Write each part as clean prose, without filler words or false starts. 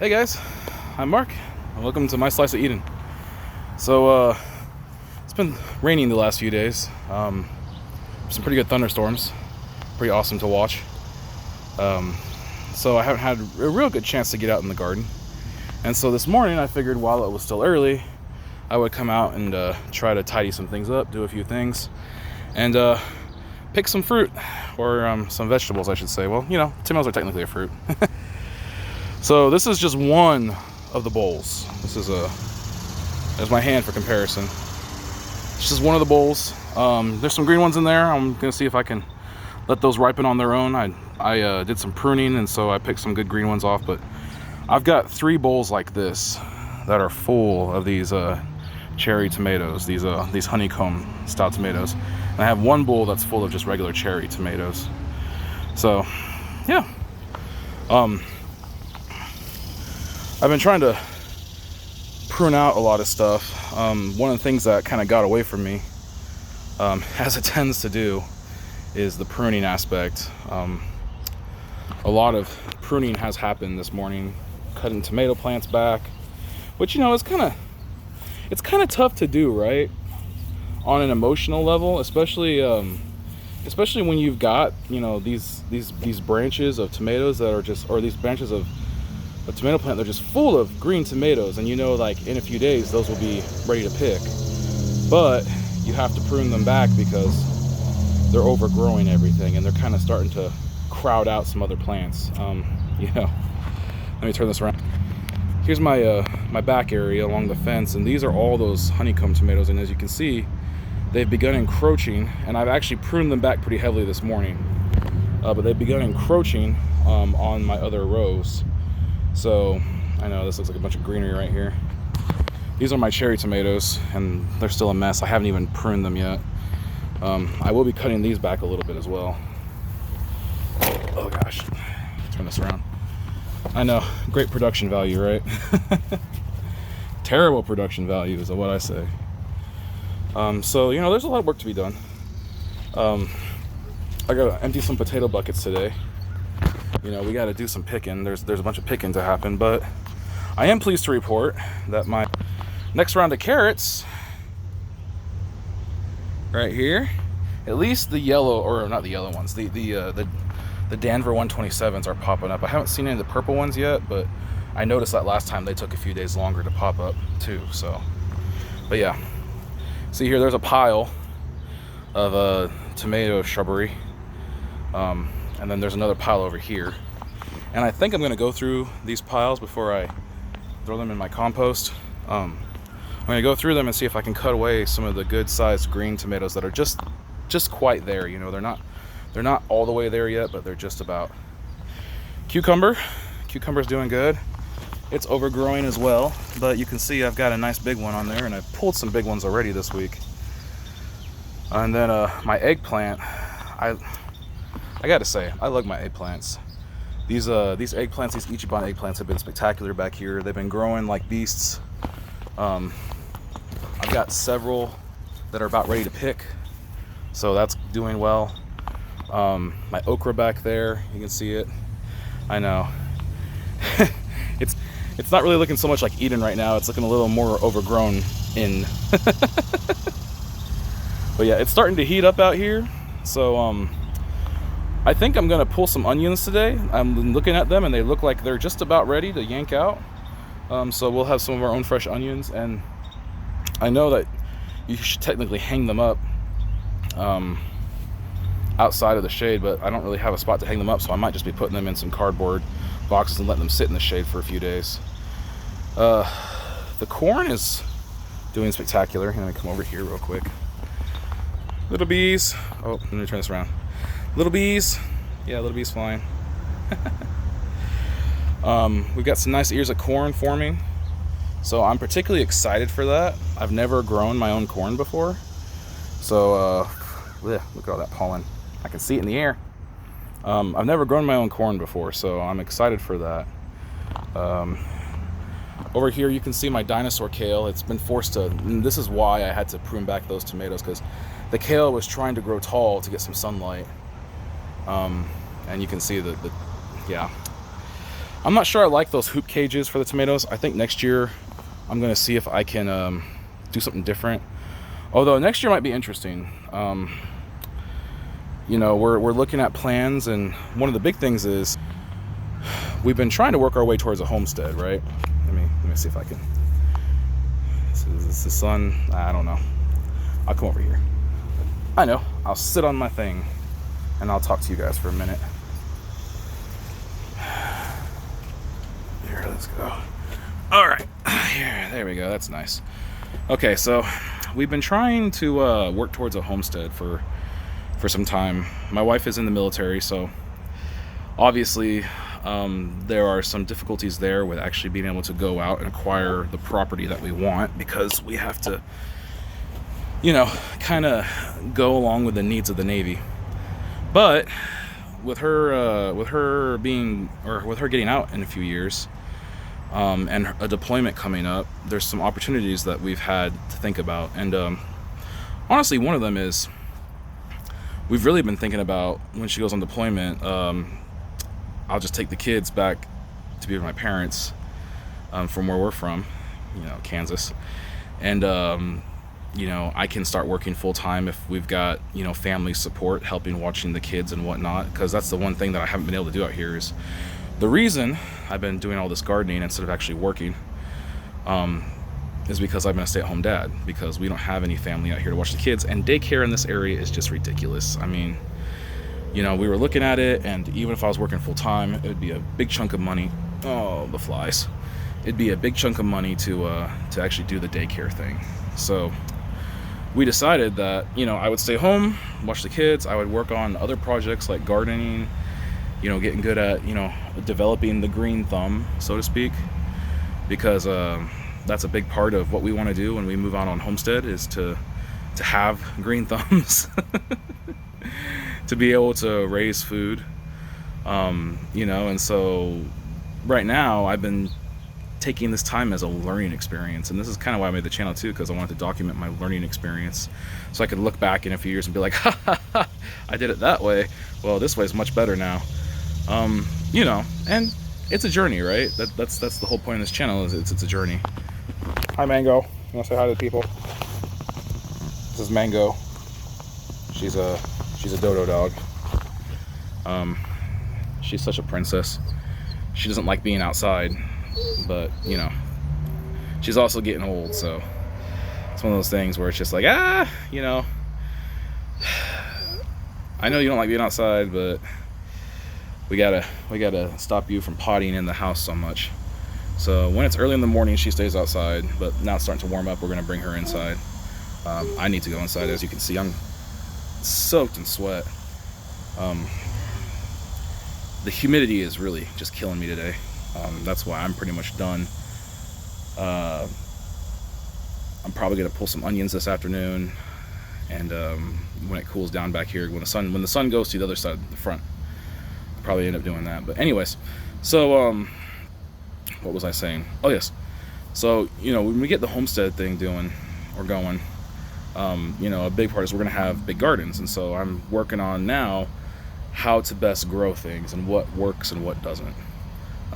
Hey guys, I'm Mark, and welcome to My Slice of Eden. So, it's been raining the last few days. Some pretty good thunderstorms. Pretty awesome to watch. So I haven't had a real good chance to get out in the garden. And so this morning I figured while it was still early, I would come out and try to tidy some things up, do a few things, and pick some fruit, or some vegetables, I should say. Well, you know, tomatoes are technically a fruit. So this is just one of the bowls. There's my hand for comparison. It's just one of the bowls. There's some green ones in there. I'm gonna see if I can let those ripen on their own. I did some pruning, and so I picked some good green ones off, but I've got 3 bowls like this that are full of these cherry tomatoes, these honeycomb style tomatoes. And I have 1 bowl that's full of just regular cherry tomatoes. So, yeah. I've been trying to prune out a lot of stuff. One of the things that kind of got away from me, as it tends to do, is the pruning aspect. A lot of pruning has happened this morning, cutting tomato plants back, which, you know, it's kind of tough to do, right? On an emotional level, especially when you've got, you know, these branches of tomatoes that are just, or these branches of a tomato plant, they're just full of green tomatoes, and you know, like in a few days those will be ready to pick, but you have to prune them back because they're overgrowing everything and they're kind of starting to crowd out some other plants. You know, let me turn this around. Here's my my back area along the fence, and these are all those honeycomb tomatoes, and as you can see, they've begun encroaching, and I've actually pruned them back pretty heavily this morning, but they've begun encroaching on my other rows. So I know this looks like a bunch of greenery right here. These are my cherry tomatoes, and they're still a mess. I haven't even pruned them yet. I will be cutting these back a little bit as well. Oh gosh, turn this around. I know, great production value, right? Terrible production value is what I say. So, you know, there's a lot of work to be done. I gotta empty some potato buckets today. You know, we got to do some picking. There's a bunch of picking to happen, but I am pleased to report that my next round of carrots right here, at least the yellow, or not the yellow ones, the Danver 127s are popping up. I haven't seen any of the purple ones yet, but I noticed that last time they took a few days longer to pop up too. So, but yeah, see here, there's a pile of tomato shrubbery. And then there's another pile over here. And I think I'm gonna go through these piles before I throw them in my compost. I'm gonna go through them and see if I can cut away some of the good sized green tomatoes that are just quite there. You know, they're not all the way there yet, but they're just about. Cucumber's doing good. It's overgrowing as well, but you can see I've got a nice big one on there, and I've pulled some big ones already this week. And then my eggplant, I gotta say, I love my eggplants. These eggplants, these Ichiban eggplants have been spectacular back here. They've been growing like beasts. I've got several that are about ready to pick, so that's doing well. My okra back there, you can see it. I know. It's not really looking so much like Eden right now. It's looking a little more overgrown in. But yeah, it's starting to heat up out here. So I think I'm gonna pull some onions today. I'm looking at them and they look like they're just about ready to yank out. So we'll have some of our own fresh onions, and I know that you should technically hang them up outside of the shade, but I don't really have a spot to hang them up, so I might just be putting them in some cardboard boxes and letting them sit in the shade for a few days. The corn is doing spectacular. Let me come over here real quick. Little bees. Oh, let me turn this around. Little bees. Yeah, little bees flying. We've got some nice ears of corn forming, so I'm particularly excited for that. I've never grown my own corn before, so look at all that pollen. I can see it in the air. I've never grown my own corn before, so I'm excited for that. Over here you can see my dinosaur kale. It's been forced to, and this is why I had to prune back those tomatoes, because the kale was trying to grow tall to get some sunlight. And you can see yeah. I'm not sure I like those hoop cages for the tomatoes. I think next year I'm gonna see if I can do something different. Although next year might be interesting. You know, we're looking at plans, and one of the big things is we've been trying to work our way towards a homestead, right? Let me see if I can. Is this the sun? I don't know. I'll come over here. I know. I'll sit on my thing and I'll talk to you guys for a minute. Here, let's go. All right. Here, there we go. That's nice. Okay, so we've been trying to work towards a homestead for some time. My wife is in the military, so obviously there are some difficulties there with actually being able to go out and acquire the property that we want, because we have to, you know, kind of go along with the needs of the Navy. But with her getting out in a few years, and a deployment coming up, there's some opportunities that we've had to think about. And honestly, one of them is we've really been thinking about when she goes on deployment. I'll just take the kids back to be with my parents from where we're from, you know, Kansas. And, you know, I can start working full time if we've got, you know, family support, helping watching the kids and whatnot. Because that's the one thing that I haven't been able to do out here. Is the reason I've been doing all this gardening instead of actually working is because I've been a stay-at-home dad, because we don't have any family out here to watch the kids, and daycare in this area is just ridiculous. I mean, you know, we were looking at it, and even if I was working full-time, it would be a big chunk of money. Oh, the flies. It'd be a big chunk of money to actually do the daycare thing. So we decided that, you know, I would stay home, watch the kids. I would work on other projects like gardening, you know, getting good at, you know, developing the green thumb, so to speak, because that's a big part of what we want to do when we move out on homestead, is to have green thumbs. To be able to raise food, you know. And so right now I've been taking this time as a learning experience, and this is kind of why I made the channel too, because I wanted to document my learning experience, so I could look back in a few years and be like, ha ha ha, I did it that way, well, this way is much better now. You know, and it's a journey, right? That's the whole point of this channel, is it's a journey. Hi, Mango. You want to say hi to the people? This is Mango. She's a dodo dog. She's such a princess. She doesn't like being outside, but, you know, she's also getting old, so it's one of those things where it's just like, you know, I know you don't like being outside, but we gotta stop you from pottying in the house so much. So when it's early in the morning, she stays outside, but now it's starting to warm up. We're gonna bring her inside. I need to go inside. As you can see, I'm soaked in sweat. The humidity is really just killing me today. That's why I'm pretty much done. I'm probably gonna pull some onions this afternoon, and when it cools down back here, when the sun goes to the other side of the front, I'll probably end up doing that. But anyways, so what was I saying? Oh yes. So, you know, when we get the homestead thing going, you know, a big part is we're gonna have big gardens, and so I'm working on now how to best grow things and what works and what doesn't.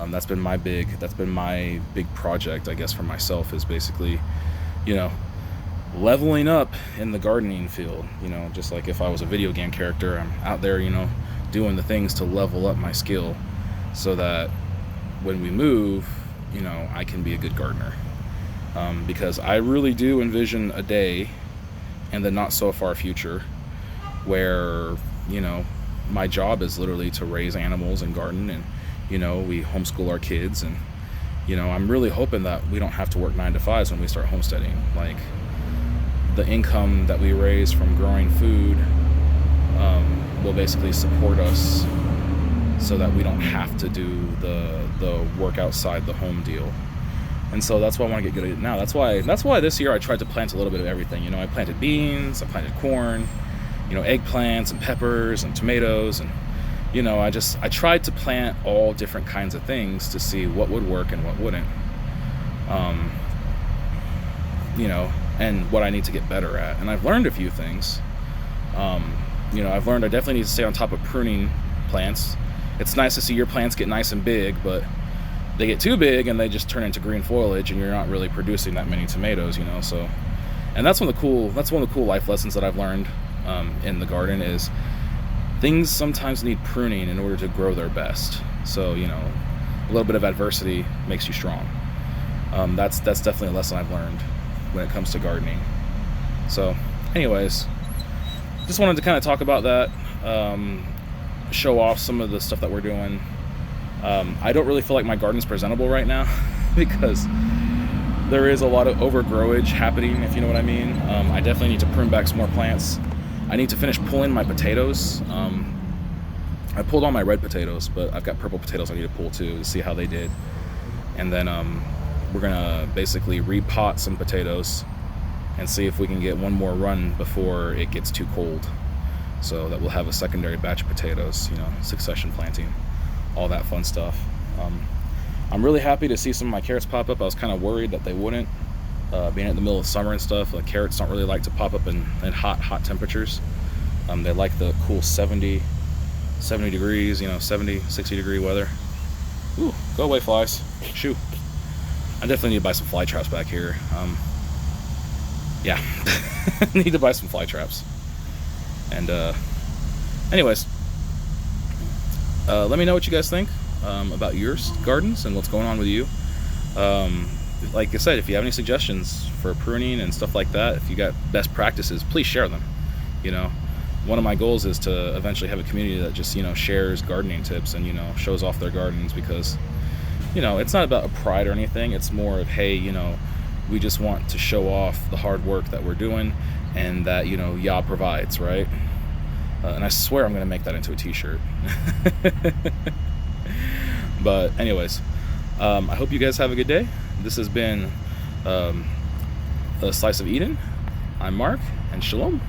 That's been my big project, I guess, for myself, is basically, you know, leveling up in the gardening field. You know, just like if I was a video game character, I'm out there, you know, doing the things to level up my skill, so that when we move, you know, I can be a good gardener. Because I really do envision a day in the not so far future where, you know, my job is literally to raise animals and garden, and, you know, we homeschool our kids, and, you know, I'm really hoping that we don't have to work 9 to 5s when we start homesteading. Like, the income that we raise from growing food will basically support us, so that we don't have to do the work outside the home deal. And so that's why I want to get good at it now. That's why this year I tried to plant a little bit of everything. You know, I planted beans, I planted corn, you know, eggplants and peppers and tomatoes, and, you know, I tried to plant all different kinds of things to see what would work and what wouldn't. You know, and what I need to get better at. And I've learned a few things. You know, I've learned I definitely need to stay on top of pruning plants. It's nice to see your plants get nice and big, but they get too big and they just turn into green foliage, and you're not really producing that many tomatoes, you know. So, and that's one of the cool life lessons that I've learned in the garden is things sometimes need pruning in order to grow their best. So, you know, a little bit of adversity makes you strong. That's definitely a lesson I've learned when it comes to gardening. So, anyways, just wanted to kind of talk about that, show off some of the stuff that we're doing. I don't really feel like my garden's presentable right now because there is a lot of overgrowage happening, if you know what I mean. I definitely need to prune back some more plants. I need to finish pulling my potatoes. I pulled all my red potatoes, but I've got purple potatoes I need to pull too to see how they did. And then we're gonna basically repot some potatoes and see if we can get one more run before it gets too cold, so that we'll have a secondary batch of potatoes, you know, succession planting, all that fun stuff. I'm really happy to see some of my carrots pop up. I was kind of worried that they wouldn't, being in the middle of summer and stuff. Like, carrots don't really like to pop up in hot temperatures. They like the cool 70 degrees, you know, 70, 60 degree weather. Ooh, go away, flies. Shoo. I definitely need to buy some fly traps back here. Yeah, need to buy some fly traps. And anyways, let me know what you guys think about your gardens and what's going on with you. Like I said, if you have any suggestions for pruning and stuff like that, if you got best practices, please share them. You know, one of my goals is to eventually have a community that just, you know, shares gardening tips and, you know, shows off their gardens, because, you know, it's not about a pride or anything. It's more of, hey, you know, we just want to show off the hard work that we're doing and that, you know, Yah provides, right? And I swear I'm going to make that into a t-shirt. But anyways, I hope you guys have a good day. This has been a Slice of Eden. I'm Mark, and shalom.